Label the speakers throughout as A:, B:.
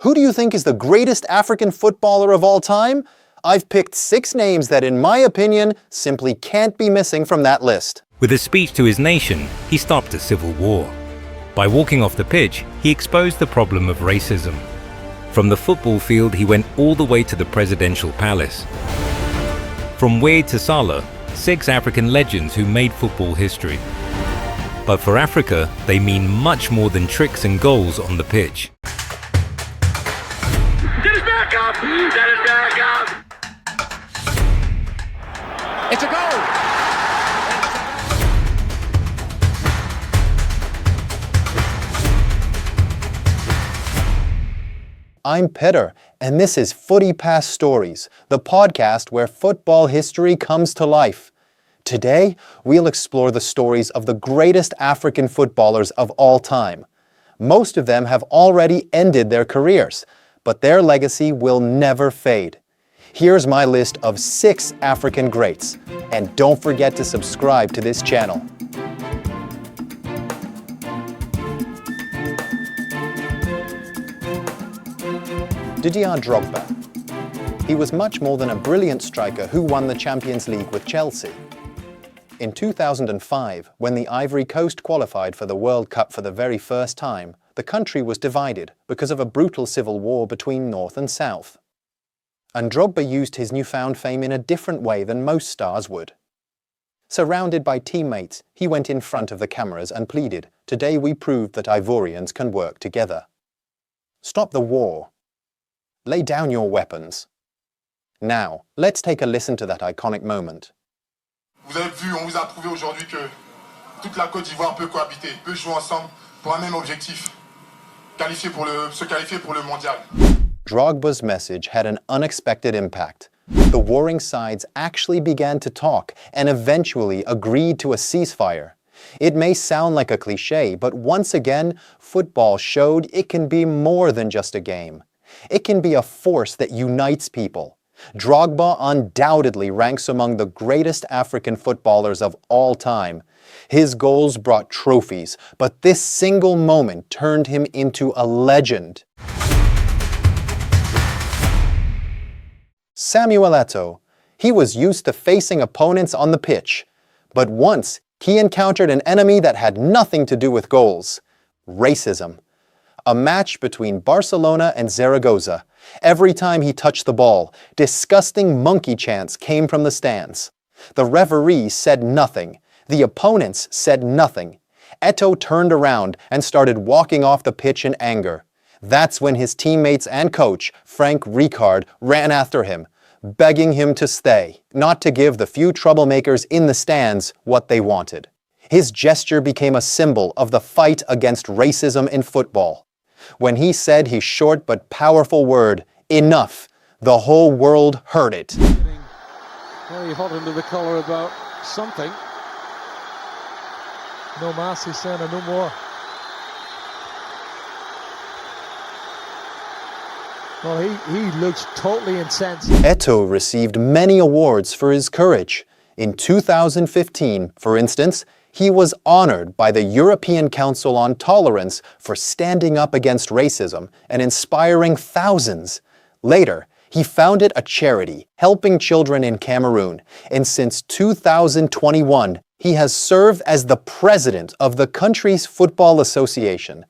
A: Who do you think is the greatest African footballer of all time? I've picked 6 names that, in my opinion, simply can't be missing from that list.
B: With a speech to his nation, he stopped a civil war. By walking off the pitch, he exposed the problem of racism. From the football field, he went all the way to the presidential palace. From Weah to Salah, 6 African legends who made football history. But for Africa, they mean much more than tricks and goals on the pitch.
C: Get it back up! Get it back up! It's a goal!
A: I'm Peter, and this is Footy Past Stories, the podcast where football history comes to life. Today, we'll explore the stories of the greatest African footballers of all time. Most of them have already ended their careers, but their legacy will never fade. Here's my list of 6 African greats, and don't forget to subscribe to this channel. Didier Drogba. He was much more than a brilliant striker who won the Champions League with Chelsea. In 2005, when the Ivory Coast qualified for the World Cup for the very first time, the country was divided because of a brutal civil war between North and South. And Drogba used his newfound fame in a different way than most stars would. Surrounded by teammates, he went in front of the cameras and pleaded, "Today we proved that Ivorians can work together. Stop the war. Lay down your weapons." Now, let's take a listen to that iconic moment.
D: Vous avez vu, on vous a prouvé aujourd'hui que toute la Côte d'Ivoire peut cohabiter, peut jouer ensemble pour un même objectif, se qualifier pour le mondial.
A: Drogba's message had an unexpected impact. The warring sides actually began to talk and eventually agreed to a ceasefire. It may sound like a cliché, but once again, football showed it can be more than just a game. It can be a force that unites people. Drogba undoubtedly ranks among the greatest African footballers of all time. His goals brought trophies, but this single moment turned him into a legend. Samuel Eto'o. He was used to facing opponents on the pitch. But once, he encountered an enemy that had nothing to do with goals: racism. A match between Barcelona and Zaragoza. Every time he touched the ball, disgusting monkey chants came from the stands. The referee said nothing. The opponents said nothing. Eto'o turned around and started walking off the pitch in anger. That's when his teammates and coach, Frank Rijkaard, ran after him, begging him to stay, not to give the few troublemakers in the stands what they wanted. His gesture became a symbol of the fight against racism in football. When he said his short but powerful word, "Enough," the whole world heard it.
E: Very hot under the collar about something. No mas, he's saying, no more. Well, he looks totally incensed.
A: Eto'o received many awards for his courage. In 2015, for instance, he was honored by the European Council on Tolerance for standing up against racism and inspiring thousands. Later, he founded a charity helping children in Cameroon, and since 2021, he has served as the president of the country's football association.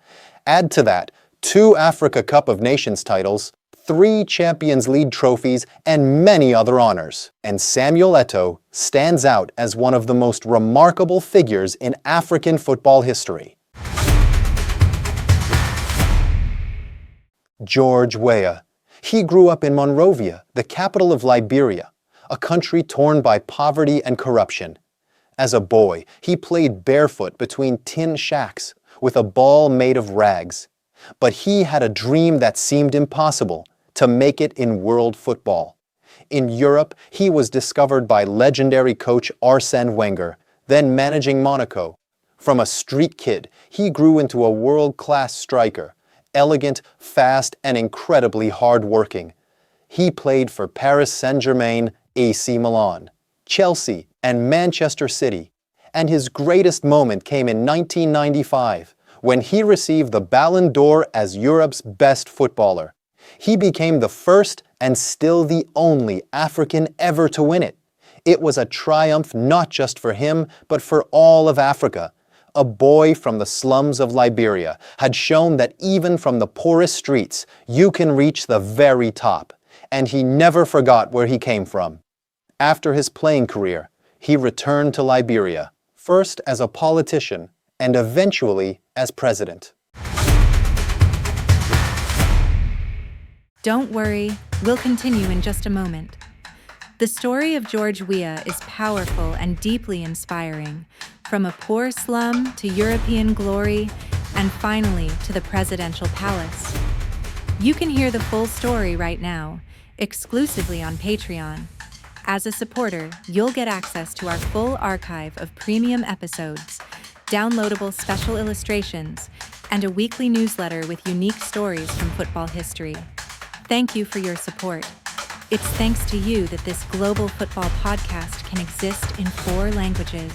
A: Add to that 2 Africa Cup of Nations titles, 3 Champions League trophies, and many other honors. And Samuel Eto'o stands out as one of the most remarkable figures in African football history. George Weah. He grew up in Monrovia, the capital of Liberia, a country torn by poverty and corruption. As a boy, he played barefoot between tin shacks with a ball made of rags. But he had a dream that seemed impossible: to make it in world football. In Europe, he was discovered by legendary coach Arsène Wenger, then managing Monaco. From a street kid, he grew into a world-class striker, elegant, fast, and incredibly hard-working. He played for Paris Saint-Germain, AC Milan, Chelsea, and Manchester City. And his greatest moment came in 1995, when he received the Ballon d'Or as Europe's best footballer. He became the first and still the only African ever to win it. It was a triumph not just for him, but for all of Africa. A boy from the slums of Liberia had shown that even from the poorest streets, you can reach the very top. And he never forgot where he came from. After his playing career, he returned to Liberia, first as a politician and eventually as president.
F: Don't worry, we'll continue in just a moment. The story of George Weah is powerful and deeply inspiring, from a poor slum to European glory, and finally to the presidential palace. You can hear the full story right now, exclusively on Patreon. As a supporter, you'll get access to our full archive of premium episodes, downloadable special illustrations, and a weekly newsletter with unique stories from football history. Thank you for your support. It's thanks to you that this global football podcast can exist in 4 languages.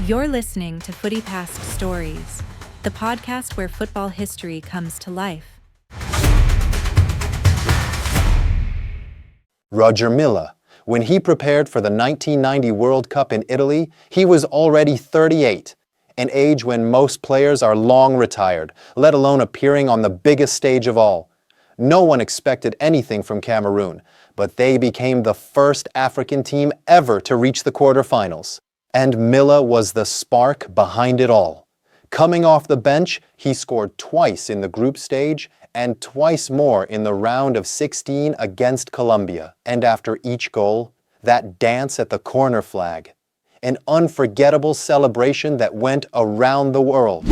F: You're listening to Footy Past Stories, the podcast where football history comes to life.
A: Roger Milla. When he prepared for the 1990 World Cup in Italy, he was already 38, an age when most players are long retired, let alone appearing on the biggest stage of all. No one expected anything from Cameroon, but they became the first African team ever to reach the quarterfinals. And Milla was the spark behind it all. Coming off the bench, he scored twice in the group stage and twice more in the round of 16 against Colombia. And after each goal, that dance at the corner flag. An unforgettable celebration that went around the world.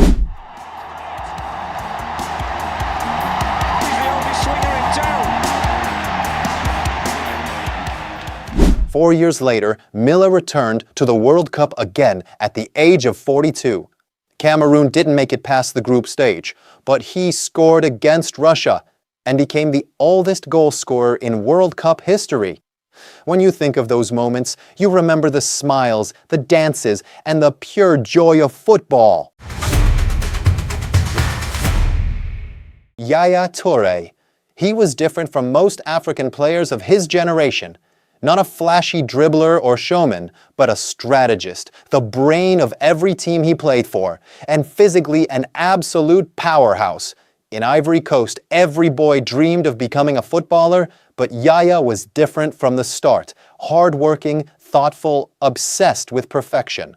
A: 4 years later, Milla returned to the World Cup again at the age of 42. Cameroon didn't make it past the group stage, but he scored against Russia and became the oldest goal scorer in World Cup history. When you think of those moments, you remember the smiles, the dances, and the pure joy of football. Yaya Touré. He was different from most African players of his generation. Not a flashy dribbler or showman, but a strategist, the brain of every team he played for, and physically an absolute powerhouse. In Ivory Coast, every boy dreamed of becoming a footballer, but Yaya was different from the start. Hardworking, thoughtful, obsessed with perfection.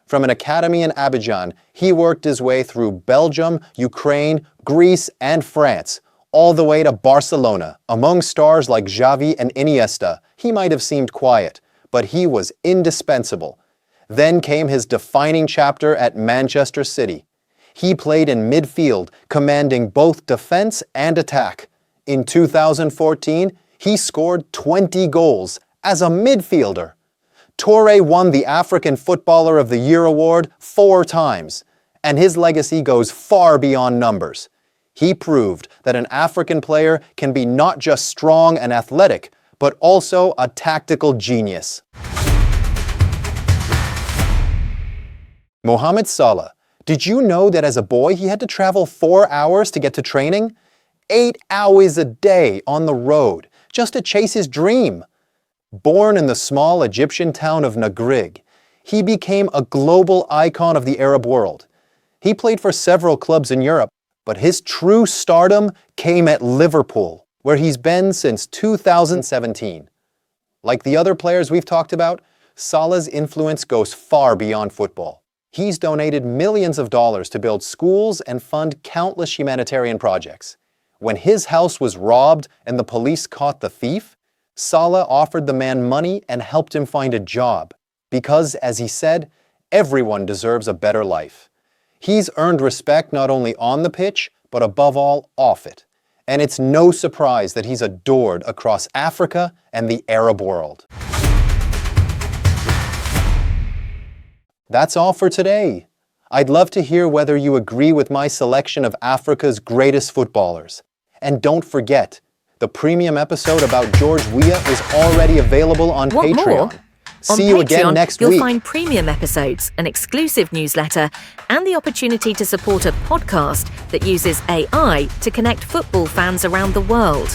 A: From an academy in Abidjan, he worked his way through Belgium, Ukraine, Greece, and France, all the way to Barcelona. Among stars like Xavi and Iniesta, he might have seemed quiet, but he was indispensable. Then came his defining chapter at Manchester City. He played in midfield, commanding both defense and attack. In 2014, he scored 20 goals as a midfielder. Touré won the African Footballer of the Year award 4 times, and his legacy goes far beyond numbers. He proved that an African player can be not just strong and athletic, but also a tactical genius. Mohamed Salah. Did you know that as a boy he had to travel 4 hours to get to training? 8 hours a day on the road, just to chase his dream. Born in the small Egyptian town of Nagrig, he became a global icon of the Arab world. He played for several clubs in Europe, but his true stardom came at Liverpool, where he's been since 2017. Like the other players we've talked about, Salah's influence goes far beyond football. He's donated millions of dollars to build schools and fund countless humanitarian projects. When his house was robbed and the police caught the thief, Salah offered the man money and helped him find a job. Because, as he said, everyone deserves a better life. He's earned respect not only on the pitch, but above all, off it. And it's no surprise that he's adored across Africa and the Arab world. That's all for today. I'd love to hear whether you agree with my selection of Africa's greatest footballers. And don't forget, the premium episode about George Weah is already available on
G: Want
A: Patreon.
G: more?
A: See you again next
G: you'll
A: week.
G: find premium episodes, an exclusive newsletter, and the opportunity to support a podcast that uses AI to connect football fans around the world.